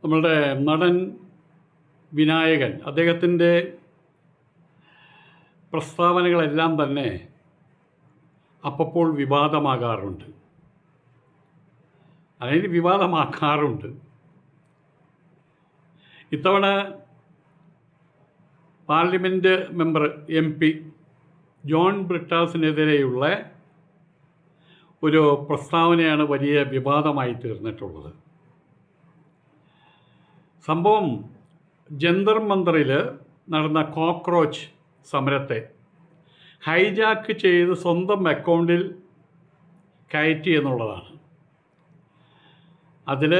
നമ്മളുടെ നടൻ വിനായകൻ അദ്ദേഹത്തിൻ്റെ പ്രസ്താവനകളെല്ലാം തന്നെ അപ്പോൾ വിവാദമാകാറുണ്ട്, അല്ലെങ്കിൽ വിവാദമാക്കാറുണ്ട്. ഇത്തവണ പാർലമെൻറ്റ് മെമ്പർ MP ജോൺ ബ്രിട്ടാസിനെതിരെയുള്ള ഒരു പ്രസ്താവനയാണ് വലിയ വിവാദമായി തീർന്നിട്ടുള്ളത്. സംഭവം ജന്തർ മന്ദറിൽ നടന്ന കോക്രോച്ച് സമരത്തെ ഹൈജാക്ക് ചെയ്ത് സ്വന്തം അക്കൗണ്ടിൽ കയറ്റി എന്നുള്ളതാണ്. അതിൽ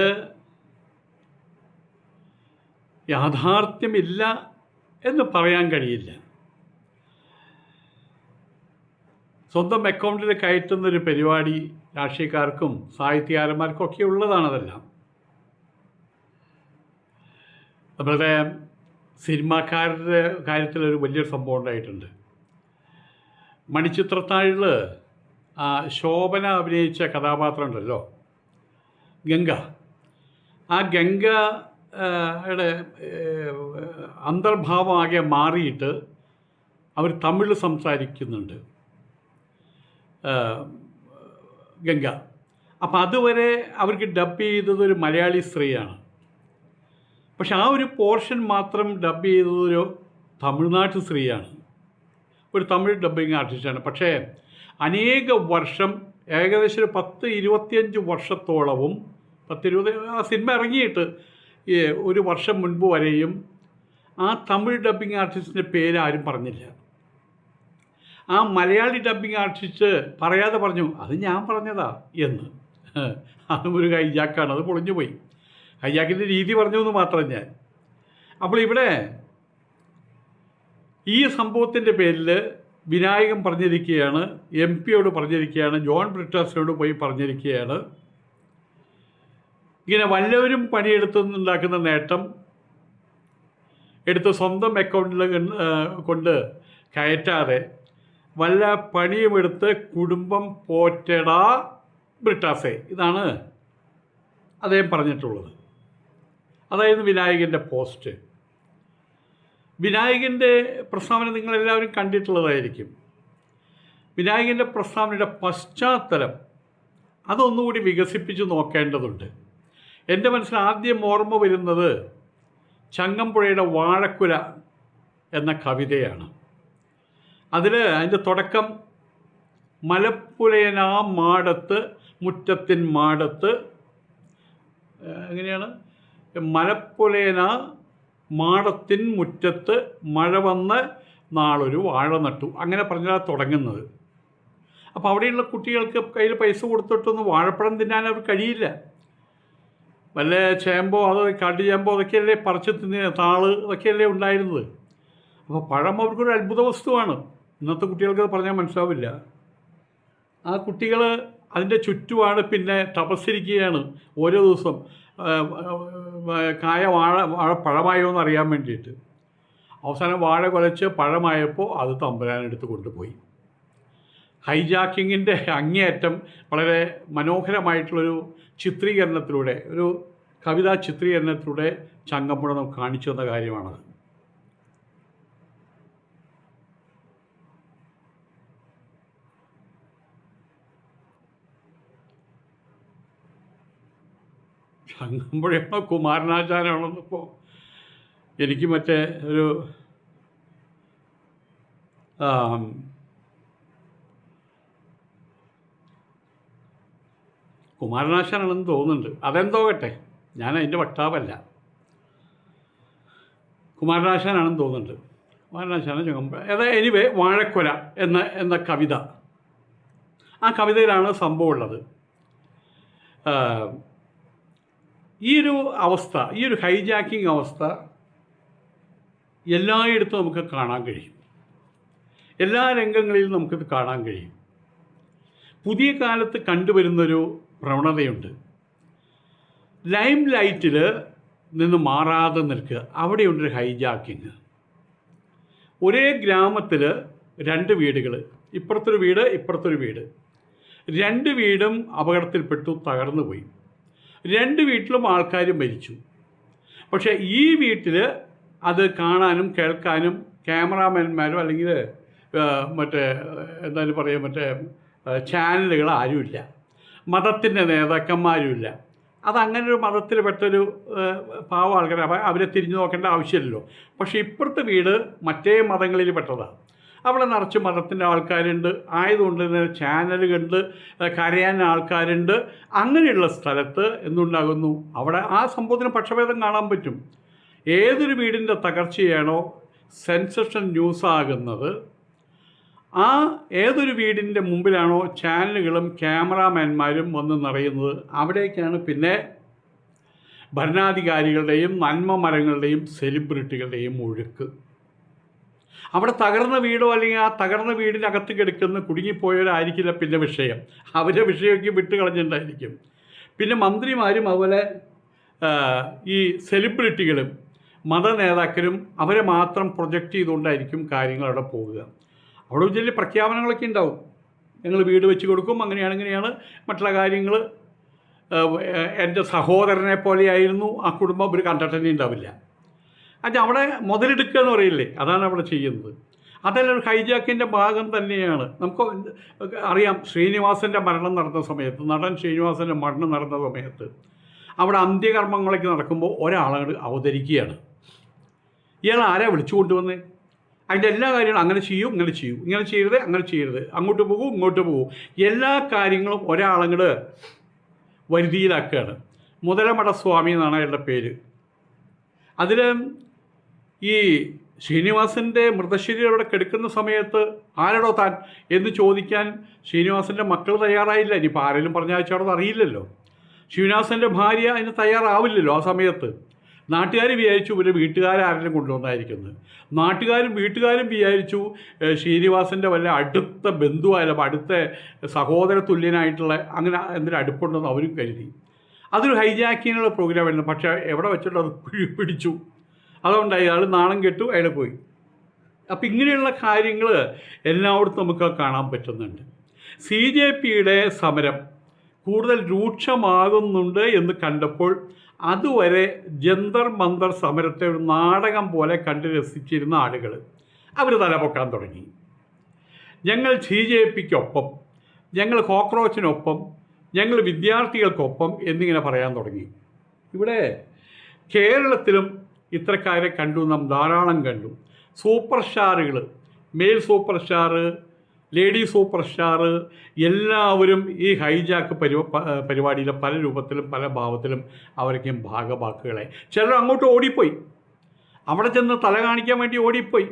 യാഥാർത്ഥ്യമില്ല എന്ന് പറയാൻ കഴിയില്ല. സ്വന്തം അക്കൗണ്ടിൽ കയറ്റുന്നൊരു പരിപാടി രാഷ്ട്രീയക്കാർക്കും സാഹിത്യകാരന്മാർക്കും ഒക്കെ ഉള്ളതാണതെല്ലാം. നമ്മളുടെ സിനിമാക്കാരുടെ കാര്യത്തിലൊരു വലിയൊരു സംഭവം ഉണ്ടായിട്ടുണ്ട്. മണിച്ചിത്രത്താഴിൽ ശോഭന അഭിനയിച്ച കഥാപാത്രം ഉണ്ടല്ലോ, ഗംഗ. ആ ഗംഗയുടെ അന്തർഭാവമാകെ മാറിയിട്ട് അവർ തമിഴ് സംസാരിക്കുന്നുണ്ട്, ഗംഗ. അപ്പം അതുവരെ അവർക്ക് ഡബ് ചെയ്തത് ഒരു മലയാളി സ്ത്രീയാണ്. പക്ഷെ ആ ഒരു പോർഷൻ മാത്രം ഡബ് ചെയ്തതൊരു തമിഴ്നാട്ട് സ്ത്രീയാണ്, ഒരു തമിഴ് ഡബ്ബിങ് ആർട്ടിസ്റ്റാണ്. പക്ഷേ അനേക വർഷം, ഏകദേശം ഒരു 10-25 വർഷത്തോളവും, 10-20 ആ സിനിമ ഇറങ്ങിയിട്ട് ഒരു വർഷം മുൻപ് വരെയും ആ തമിഴ് ഡബ്ബിങ് ആർട്ടിസ്റ്റിൻ്റെ പേര് ആരും പറഞ്ഞില്ല. ആ മലയാളി ഡബ്ബിങ് ആർട്ടിസ്റ്റ് പറയാതെ പറഞ്ഞു അത് ഞാൻ പറഞ്ഞതാ എന്ന്. അതും ഒരു ഹൈജാക്കാണ്, അത് പൊളിഞ്ഞു പോയി. ഹൈജാക്കിൻ്റെ രീതി പറഞ്ഞു എന്ന് മാത്രം ഞാൻ. അപ്പോൾ ഇവിടെ ഈ സംഭവത്തിൻ്റെ പേരിൽ വിനായകൻ പറഞ്ഞിരിക്കുകയാണ്, MP പറഞ്ഞിരിക്കുകയാണ്, ജോൺ ബ്രിട്ടാസിനോട് പോയി പറഞ്ഞിരിക്കുകയാണ്, ഇങ്ങനെ വല്ലവരും പണിയെടുത്തുണ്ടാക്കുന്ന നേട്ടം എടുത്ത് സ്വന്തം അക്കൗണ്ടിൽ കൊണ്ട് കയറ്റാതെ വല്ല പണിയുമെടുത്ത് കുടുംബം പോറ്റടാ ബ്രിട്ടാസെ. ഇതാണ് അദ്ദേഹം പറഞ്ഞിട്ടുള്ളത്. അതായിരുന്നു വിനായകൻ്റെ പോസ്റ്റ്. വിനായകൻ്റെ പ്രസ്താവന നിങ്ങളെല്ലാവരും കണ്ടിട്ടുള്ളതായിരിക്കും. വിനായകൻ്റെ പ്രസ്താവനയുടെ പശ്ചാത്തലം അതൊന്നുകൂടി വികസിപ്പിച്ച് നോക്കേണ്ടതുണ്ട്. എൻ്റെ മനസ്സിൽ ആദ്യം ഓർമ്മ വരുന്നത് ചങ്ങമ്പുഴയുടെ വാഴക്കുല എന്ന കവിതയാണ്. അതിൻ്റെ തുടക്കം മലപ്പുലയനാ മാടത്ത് മുറ്റത്തിൻ മാടത്ത്, എങ്ങനെയാണ്? മലപ്പുലയന മാടത്തിൻ മുറ്റത്ത് മഴ വന്ന് നാളൊരു വാഴ നട്ടു, അങ്ങനെ പറഞ്ഞാൽ തുടങ്ങുന്നത്. അപ്പോൾ അവിടെയുള്ള കുട്ടികൾക്ക് കയ്യിൽ പൈസ കൊടുത്തിട്ടൊന്നും വാഴപ്പഴം തിന്നാൻ അവർ കഴിയില്ല. വല്ല ചേമ്പോ അത് കാട്ടുചേമ്പോ അതൊക്കെയല്ലേ പറിച്ച് തിന്ന, താള് അതൊക്കെയല്ലേ ഉണ്ടായിരുന്നത്. അപ്പോൾ പഴം അവർക്കൊരു അത്ഭുത വസ്തുവാണ്. ഇന്നത്തെ കുട്ടികൾക്ക് പറഞ്ഞാൽ മനസ്സിലാവില്ല. ആ കുട്ടികൾ അതിൻ്റെ ചുറ്റുമാണ് പിന്നെ തപസ്സിരിക്കുകയാണ് ഓരോ ദിവസം വാഴ പഴമായോ എന്ന് അറിയാൻ വേണ്ടിയിട്ട്. അവസാനം വാഴ കുലച്ച് പഴമായപ്പോൾ അത് തമ്പുരാനെടുത്ത് കൊണ്ടുപോയി. ഹൈജാക്കിങ്ങിൻ്റെ അങ്ങേയറ്റം വളരെ മനോഹരമായിട്ടുള്ളൊരു ചിത്രീകരണത്തിലൂടെ, ഒരു കവിതാ ചിത്രീകരണത്തിലൂടെ ചങ്ങമ്പുഴ നമുക്ക് കാണിച്ചു തന്ന കാര്യമാണത്. ചങ്ങമ്പുഴയാണോ കുമാരനാശാനാണെന്നിപ്പോൾ എനിക്ക് മറ്റേ ഒരു കുമാരനാശാനാണെന്ന് തോന്നുന്നുണ്ട്. അതെന്തോ കേട്ടെ, ഞാൻ അതിൻ്റെ വക്താവല്ല. കുമാരനാശാനാണെന്ന് തോന്നുന്നുണ്ട്. കുമാരനാശാന ചങ്ങമ്പുഴ എനിവേ വാഴക്കുല എന്ന കവിത, ആ കവിതയിലാണ് സംഭവം ഉള്ളത്. ഈ ഒരു അവസ്ഥ, ഈ ഒരു ഹൈജാക്കിംഗ് അവസ്ഥ എല്ലായിടത്തും നമുക്ക് കാണാൻ കഴിയും. എല്ലാ രംഗങ്ങളിലും നമുക്കിത് കാണാൻ കഴിയും. പുതിയ കാലത്ത് കണ്ടുവരുന്നൊരു പ്രവണതയുണ്ട്. ലൈം ലൈറ്റിൽ നിന്ന് മാറാതെ നിൽക്കുക, അവിടെയുണ്ടൊരു ഹൈജാക്കിങ്. ഒരേ ഗ്രാമത്തിൽ 2 വീടുകൾ, ഇപ്പുറത്തൊരു വീട് ഇപ്പുറത്തൊരു വീട്, 2 വീടും അപകടത്തിൽപ്പെട്ടു, തകർന്നു പോയി. 2 വീട്ടിലും ആൾക്കാർ മരിച്ചു. പക്ഷേ ഈ വീട്ടിൽ അത് കാണാനും കേൾക്കാനും ക്യാമറാമാൻമാരോ അല്ലെങ്കിൽ മറ്റേ എന്തായാലും പറയാം മറ്റേ ചാനലുകൾ ആരുമില്ല, മതത്തിൻ്റെ നേതാക്കന്മാരുമില്ല. അതങ്ങനെ ഒരു മതത്തിൽ പെട്ടൊരു പാവ ആൾക്കാർ, അവരെ തിരിഞ്ഞു നോക്കേണ്ട ആവശ്യമില്ലല്ലോ. പക്ഷേ ഇപ്പുറത്തെ വീട് മറ്റേ മതങ്ങളിൽ പെട്ടതാണ്. അവിടെ നിറച്ച് മതത്തിൻ്റെ ആൾക്കാരുണ്ട്, ആയതുകൊണ്ട് തന്നെ ചാനലുകളുണ്ട്, കരയാൻ ആൾക്കാരുണ്ട്. അങ്ങനെയുള്ള സ്ഥലത്ത് എന്തുണ്ടാകുന്നു, അവിടെ ആ സംഭവത്തിന് പക്ഷഭേദം കാണാൻ പറ്റും. ഏതൊരു വീടിൻ്റെ തകർച്ചയാണോ സെൻസേഷൻ ന്യൂസാകുന്നത്, ആ ഏതൊരു വീടിൻ്റെ മുമ്പിലാണോ ചാനലുകളും ക്യാമറാമാൻമാരും വന്ന് നിറയുന്നത്, അവിടേക്കാണ് പിന്നെ ഭരണാധികാരികളുടെയും നന്മ മരങ്ങളുടെയും സെലിബ്രിറ്റികളുടെയും ഒഴുക്ക്. അവിടെ തകർന്ന വീടോ അല്ലെങ്കിൽ ആ തകർന്ന വീടിനകത്ത് കിടക്കുന്ന കുടുങ്ങിപ്പോയവരായിരിക്കില്ല പിന്നെ വിഷയം, അവരെ വിഷയമൊക്കെ വിട്ട് കളഞ്ഞിട്ടുണ്ടായിരിക്കും. പിന്നെ മന്ത്രിമാരും അതുപോലെ ഈ സെലിബ്രിറ്റികളും മത നേതാക്കളും അവരെ മാത്രം പ്രൊജക്റ്റ് ചെയ്തുകൊണ്ടായിരിക്കും കാര്യങ്ങൾ അവിടെ പോകുക. അവിടെ വലിയ പ്രഖ്യാപനങ്ങളൊക്കെ ഉണ്ടാവും, ഞങ്ങൾ വീട് വെച്ച് കൊടുക്കും, അങ്ങനെയാണ് മറ്റുള്ള കാര്യങ്ങൾ. എൻ്റെ സഹോദരനെ പോലെയായിരുന്നു ആ കുടുംബം, ഒരു കണ്ടിട്ട് ഉണ്ടാവില്ല. അത് അവിടെ മുതലെടുക്കുക എന്ന് പറയില്ലേ, അതാണ് അവിടെ ചെയ്യുന്നത്. അതെല്ലാം ഒരു ഹൈജാക്കിൻ്റെ ഭാഗം തന്നെയാണ്. നമുക്ക് അറിയാം, ശ്രീനിവാസൻ്റെ മരണം നടന്ന സമയത്ത്, നടൻ ശ്രീനിവാസൻ്റെ മരണം നടന്ന സമയത്ത് അവിടെ അന്ത്യകർമ്മങ്ങളൊക്കെ നടക്കുമ്പോൾ ഒരാളോട് അവതരിക്കുകയാണ്. ഇയാൾ ആരാ വിളിച്ചു കൊണ്ടുവന്നേ, അതിൻ്റെ എല്ലാ കാര്യങ്ങളും അങ്ങനെ ചെയ്യൂ, ഇങ്ങനെ ചെയ്യൂ, ഇങ്ങനെ ചെയ്യരുത്, അങ്ങനെ ചെയ്യരുത്, അങ്ങോട്ട് പോകൂ, ഇങ്ങോട്ട് പോകൂ, എല്ലാ കാര്യങ്ങളും ഒരാളങ്ങോട്ട് വരുതിയിലാക്കുകയാണ്. മുതലമട സ്വാമി എന്നാണ് അയാളുടെ പേര്. അതിൽ ഈ ശ്രീനിവാസൻ്റെ മൃതശരീരം അവിടെ കിടക്കുന്ന സമയത്ത് ആരടോ താൻ എന്ന് ചോദിക്കാൻ ശ്രീനിവാസൻ്റെ മക്കൾ തയ്യാറായില്ല. ഇനിയിപ്പോൾ ആരെങ്കിലും പറഞ്ഞയച്ചാടോ അറിയില്ലല്ലോ. ശ്രീനിവാസൻ്റെ ഭാര്യ അതിന് തയ്യാറാവില്ലല്ലോ ആ സമയത്ത്. നാട്ടുകാർ വിചാരിച്ചു ഇവർ വീട്ടുകാരെങ്കിലും കൊണ്ടുവന്നായിരിക്കുന്നത്. നാട്ടുകാരും വീട്ടുകാരും വിചാരിച്ചു ശ്രീനിവാസൻ്റെ വല്ല അടുത്ത ബന്ധുവായാലും അടുത്ത സഹോദര തുല്യനായിട്ടുള്ള അങ്ങനെ എന്തെങ്കിലും അടുപ്പുണ്ടെന്ന് അവരും കരുതി. അതൊരു ഹൈജാക്കിങ്ങിനുള്ള പ്രോഗ്രാമായിരുന്നു. പക്ഷേ എവിടെ വെച്ചിട്ട് അത് പിടിച്ചു. അതുകൊണ്ട് അയാൾ നാണം കെട്ടു, അയാൾ പോയി. അപ്പം ഇങ്ങനെയുള്ള കാര്യങ്ങൾ എല്ലായിടത്തും നമുക്ക് കാണാൻ പറ്റുന്നുണ്ട്. CJPയുടെ സമരം കൂടുതൽ രൂക്ഷമാകുന്നുണ്ട് എന്ന് കണ്ടപ്പോൾ അതുവരെ ജന്തർ മന്തർ സമരത്തെ ഒരു നാടകം പോലെ കണ്ടു രസിച്ചിരുന്ന ആളുകൾ അവർ തലപൊക്കാൻ തുടങ്ങി. ഞങ്ങൾ CJPക്കൊപ്പം, ഞങ്ങൾ കോക്രോച്ചിനൊപ്പം, ഞങ്ങൾ വിദ്യാർത്ഥികൾക്കൊപ്പം എന്നിങ്ങനെ പറയാൻ തുടങ്ങി. ഇവിടെ കേരളത്തിലും ഇത്തരക്കാരെ കണ്ടു, നാം ധാരാളം കണ്ടു. സൂപ്പർ സ്റ്റാറുകൾ, male super star, lady super star എല്ലാവരും ഈ ഹൈജാക്ക് പരിപാടിയിലെ പല രൂപത്തിലും പല ഭാവത്തിലും അവരൊക്കെയും ഭാഗവാക്കുകളെ. ചിലർ അങ്ങോട്ട് ഓടിപ്പോയി, അവിടെ ചെന്ന് തല കാണിക്കാൻ വേണ്ടി ഓടിപ്പോയി.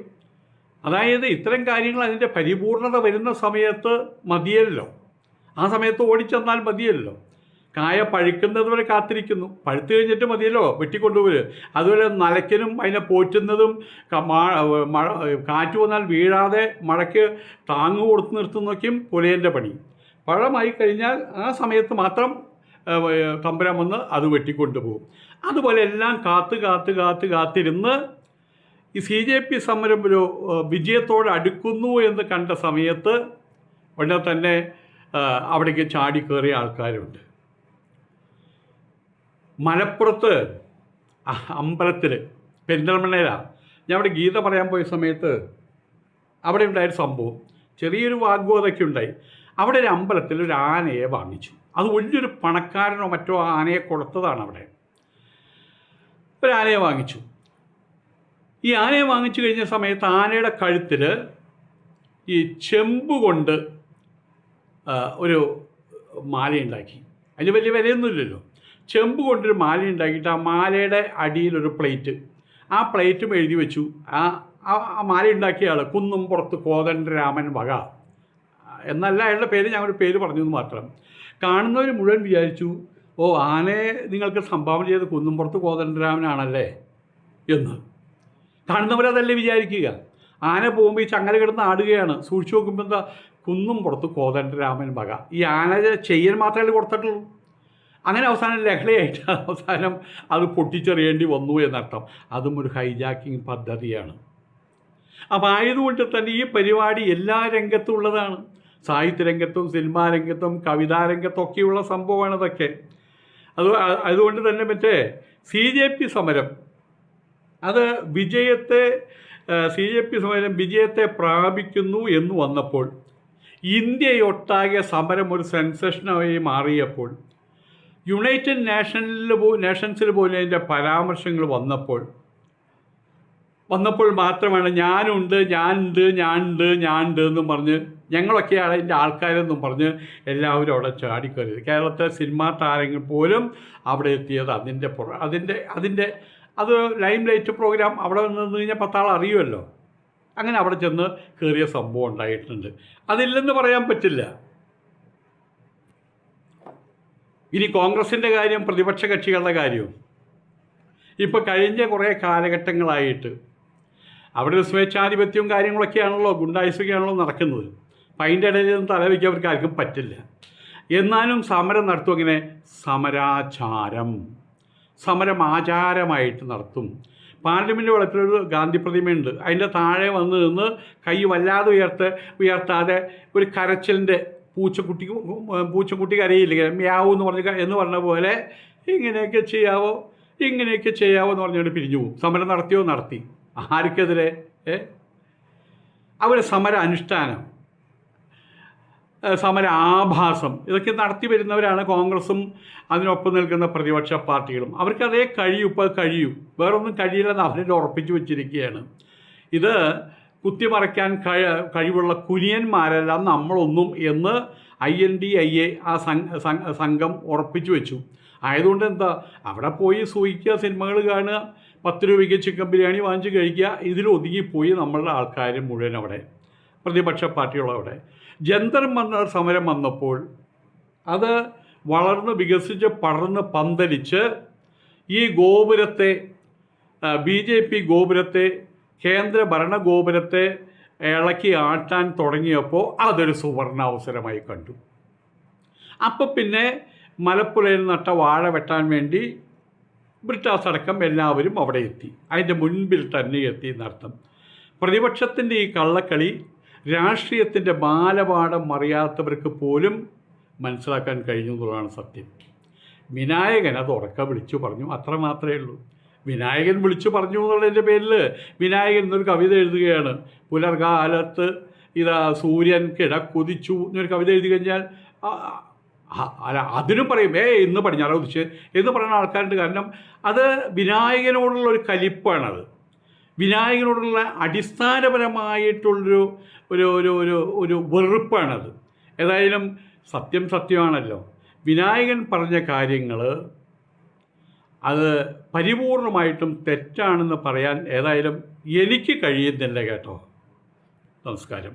അതായത് ഇത്തരം കാര്യങ്ങൾ അതിൻ്റെ പരിപൂർണത വരുന്ന സമയത്ത് മതിയല്ലോ, ആ സമയത്ത് ഓടിച്ചെന്നാൽ മതിയല്ലോ. കായ പഴുക്കുന്നത് വരെ കാത്തിരിക്കുന്നു, പഴുത്ത് കഴിഞ്ഞിട്ട് മതിയല്ലോ വെട്ടിക്കൊണ്ടുപോര്. അതുപോലെ നനയ്ക്കലും അതിനെ പോറ്റുന്നതും മഴ കാറ്റ് വന്നാൽ വീഴാതെ മഴയ്ക്ക് താങ്ങ് കൊടുത്ത് നിർത്തുന്നതൊക്കെയും പുലയൻ്റെ പണി. പഴമായി കഴിഞ്ഞാൽ ആ സമയത്ത് മാത്രം തമ്പുരാൻ വന്ന് അത് വെട്ടിക്കൊണ്ടുപോകും. അതുപോലെ എല്ലാം കാത്തിരുന്ന് ഈ CJP സമരം ഒരു വിജയത്തോടെ അടുക്കുന്നു എന്ന് കണ്ട സമയത്ത് ഉടനെ തന്നെ അവിടേക്ക് ചാടിക്കേറിയ ആൾക്കാരുണ്ട്. മലപ്പുറത്ത് അമ്പലത്തിൽ പെരിന്തൽമണ്ണയിലാണ് ഞാൻ അവിടെ ഗീത പറയാൻ പോയ സമയത്ത് അവിടെ ഉണ്ടായൊരു സംഭവം, ചെറിയൊരു വാഗ്വാദമൊക്കെ ഉണ്ടായി. അവിടെ ഒരു അമ്പലത്തിൽ ഒരു ആനയെ വാങ്ങിച്ചു. അത് വലിയൊരു പണക്കാരനോ മറ്റോ ആനയെ കൊടുത്തതാണ്. അവിടെ ഒരു ആനയെ വാങ്ങിച്ചു. ഈ ആനയെ വാങ്ങിച്ചു കഴിഞ്ഞ സമയത്ത് ആനയുടെ കഴുത്തിൽ ഈ ചെമ്പ് കൊണ്ട് ഒരു മാലയുണ്ടാക്കി. അതിന് വലിയ വിലയൊന്നുമില്ലല്ലോ. ചെമ്പ് കൊണ്ടൊരു മാല ഉണ്ടാക്കിയിട്ട് ആ മാലയുടെ അടിയിലൊരു പ്ലേറ്റ്, ആ പ്ലേറ്റും എഴുതി വെച്ചു. ആ മാല ഉണ്ടാക്കിയ ആൾ കുന്നുംപുറത്ത് കോദണ്ഡരാമൻ വക എന്നല്ല അയാളുടെ പേര്, ഞങ്ങളുടെ പേര് പറഞ്ഞു എന്ന് മാത്രം. കാണുന്നവർ മുഴുവൻ വിചാരിച്ചു, ഓ ആനയെ നിങ്ങൾക്ക് സംഭാവന ചെയ്ത് കുന്നുംപുറത്ത് കോദണ്ഡരാമനാണല്ലേ എന്ന്. കാണുന്നവരതല്ലേ വിചാരിക്കുക. ആന പോകുമ്പോൾ ഈ ചങ്ങല കിടന്ന് ആടുകയാണ്. സൂക്ഷിച്ച് നോക്കുമ്പോൾ എന്താ, കുന്നുംപുറത്ത് കോദണ്ഡരാമൻ വക. ഈ ആന ചെയ്യാൻ മാത്രമേ കൊടുത്തിട്ടുള്ളൂ. അങ്ങനെ അവസാനം ലഹളയായിട്ട് അവസാനം അത് പൊട്ടിച്ചെറിയേണ്ടി വന്നു എന്നർത്ഥം. അതും ഒരു ഹൈജാക്കിങ് പദ്ധതിയാണ്. അപ്പം ആയതുകൊണ്ട് തന്നെ ഈ പരിപാടി എല്ലാ രംഗത്തും ഉള്ളതാണ്. സാഹിത്യ രംഗത്തും സിനിമാ രംഗത്തും കവിതാ രംഗത്തും ഒക്കെയുള്ള സംഭവമാണ് ഇതൊക്കെ. അതുകൊണ്ട് തന്നെ മറ്റേ CJP സമരം അത് CJP സമരം വിജയത്തെ പ്രാപിക്കുന്നു എന്ന് വന്നപ്പോൾ, ഇന്ത്യയൊട്ടാകെ സമരം ഒരു സെൻസേഷനായി മാറിയപ്പോൾ, യുണൈറ്റഡ് നേഷൻസിൽ പോലും അതിൻ്റെ പരാമർശങ്ങൾ വന്നപ്പോൾ മാത്രമാണ് ഞാനുണ്ട് എന്നും പറഞ്ഞ് ഞങ്ങളൊക്കെയാണ് അതിൻ്റെ ആൾക്കാരെന്നും പറഞ്ഞ് എല്ലാവരും അവിടെ ചാടിക്കയറിയത്. കേരളത്തിലെ സിനിമാ താരങ്ങൾ പോലും അവിടെ എത്തിയത് അത് ലൈം ലൈറ്റ് പ്രോഗ്രാം അവിടെ നിന്ന് കഴിഞ്ഞാൽ 10 ആൾ അറിയുമല്ലോ. അങ്ങനെ അവിടെ ചെന്ന് കയറിയ സംഭവം ഉണ്ടായിട്ടുണ്ട്. അതില്ലെന്ന് പറയാൻ പറ്റില്ല. ഇനി കോൺഗ്രസിൻ്റെ കാര്യം, പ്രതിപക്ഷ കക്ഷികളുടെ കാര്യവും ഇപ്പോൾ കഴിഞ്ഞ കുറേ കാലഘട്ടങ്ങളായിട്ട് അവിടെ ഒരു സ്വേച്ഛാധിപത്യവും കാര്യങ്ങളൊക്കെയാണല്ലോ, ഗുണ്ടായുസൊക്കെയാണല്ലോ നടക്കുന്നത്. അപ്പം അതിൻ്റെ ഇടയിൽ നിന്ന് തലവയ്ക്കാൻ അവർക്ക് ആർക്കും പറ്റില്ല. എന്നാലും സമരം നടത്തും. അങ്ങനെ സമരം ആചാരമായിട്ട് നടത്തും. പാർലമെൻറ്റ് വളപ്പിലൊരു ഗാന്ധി പ്രതിമയുണ്ട്. അതിൻ്റെ താഴെ വന്ന് നിന്ന് കൈ വല്ലാതെ ഉയർത്താതെ ഒരു കരച്ചിലിൻ്റെ പൂച്ചക്കുട്ടി കരയില്ല, മ്യാവൂ എന്ന് പറഞ്ഞ പോലെ ഇങ്ങനെയൊക്കെ ചെയ്യാവോ എന്ന് പറഞ്ഞുകൊണ്ട് പിരിഞ്ഞു പോകും. സമരം നടത്തി. ആർക്കെതിരെ? അവർ സമര അനുഷ്ഠാനം, സമര ആഭാസം ഇതൊക്കെ നടത്തി വരുന്നവരാണ് കോൺഗ്രസും അതിനൊപ്പം നിൽക്കുന്ന പ്രതിപക്ഷ പാർട്ടികളും. അവർക്കതേ കഴിയും, വേറൊന്നും കഴിയില്ലെന്ന് അവരുടെ ഉറപ്പിച്ചു വച്ചിരിക്കുകയാണ്. ഇത് കുത്തിമറയ്ക്കാൻ കഴിവുള്ള കുനിയന്മാരല്ല നമ്മളൊന്നും എന്ന് INDIA ആ സംഘം ഉറപ്പിച്ചു വെച്ചു. ആയതുകൊണ്ട് എന്താ, അവിടെ പോയി സൂഹിക്കുക, സിനിമകൾ കാണുക, 10 രൂപയ്ക്ക് ചിക്കൻ ബിരിയാണി വാങ്ങിച്ച് കഴിക്കുക, ഇതിലൊതുങ്ങിപ്പോയി നമ്മളുടെ ആൾക്കാർ മുഴുവൻ അവിടെ, പ്രതിപക്ഷ പാർട്ടികളവിടെ. ജന്തർ മന്ദർ സമരം വന്നപ്പോൾ അത് വളർന്ന് വികസിച്ച് പടർന്ന് പന്തലിച്ച് ഈ ഗോപുരത്തെ, BJP ഗോപുരത്തെ, കേന്ദ്ര ഭരണ ഗോപുരത്തെ ഇളക്കി ആട്ടാൻ തുടങ്ങിയപ്പോൾ അതൊരു സുവർണാവസരമായി കണ്ടു. അപ്പോൾ പിന്നെ മലപ്പുഴയിൽ നട്ട വാഴ വെട്ടാൻ വേണ്ടി ബ്രിട്ടാസ് അടക്കം എല്ലാവരും അവിടെ എത്തി. അതിൻ്റെ മുൻപിൽ തന്നെ എത്തി എന്നർത്ഥം. പ്രതിപക്ഷത്തിൻ്റെ ഈ കള്ളക്കളി രാഷ്ട്രീയത്തിൻ്റെ ബാലപാഠം അറിയാത്തവർക്ക് പോലും മനസ്സിലാക്കാൻ കഴിഞ്ഞു എന്നുള്ളതാണ് സത്യം. വിനായകൻ അത് ഉറക്കെ വിളിച്ചു പറഞ്ഞു, അത്ര മാത്രമേ ഉള്ളൂ. വിനായകൻ വിളിച്ചു പറഞ്ഞു എന്നുള്ളതിൻ്റെ പേരിൽ വിനായകൻ എന്നൊരു കവിത എഴുതുകയാണ്. പുലർകാലത്ത് ഇതാ സൂര്യൻ കിടക്കുതിച്ചു എന്നൊരു കവിത എഴുതി കഴിഞ്ഞാൽ അതിനും പറയും ഇന്ന് പടിഞ്ഞാറ് ഉദിച്ച് എന്ന് പറയുന്ന ആൾക്കാരുണ്ട്. കാരണം അത് വിനായകനോടുള്ളൊരു കലിപ്പാണത്. വിനായകനോടുള്ള അടിസ്ഥാനപരമായിട്ടുള്ളൊരു ഒരു ഒരു ഒരു ഒരു വെറുപ്പാണത്. ഏതായാലും സത്യമാണല്ലോ. വിനായകൻ പറഞ്ഞ കാര്യങ്ങൾ അത് പരിപൂർണമായിട്ടും തെറ്റാണെന്ന് പറയാൻ ഏതായാലും എനിക്ക് കഴിയുന്നില്ല കേട്ടോ. നമസ്കാരം.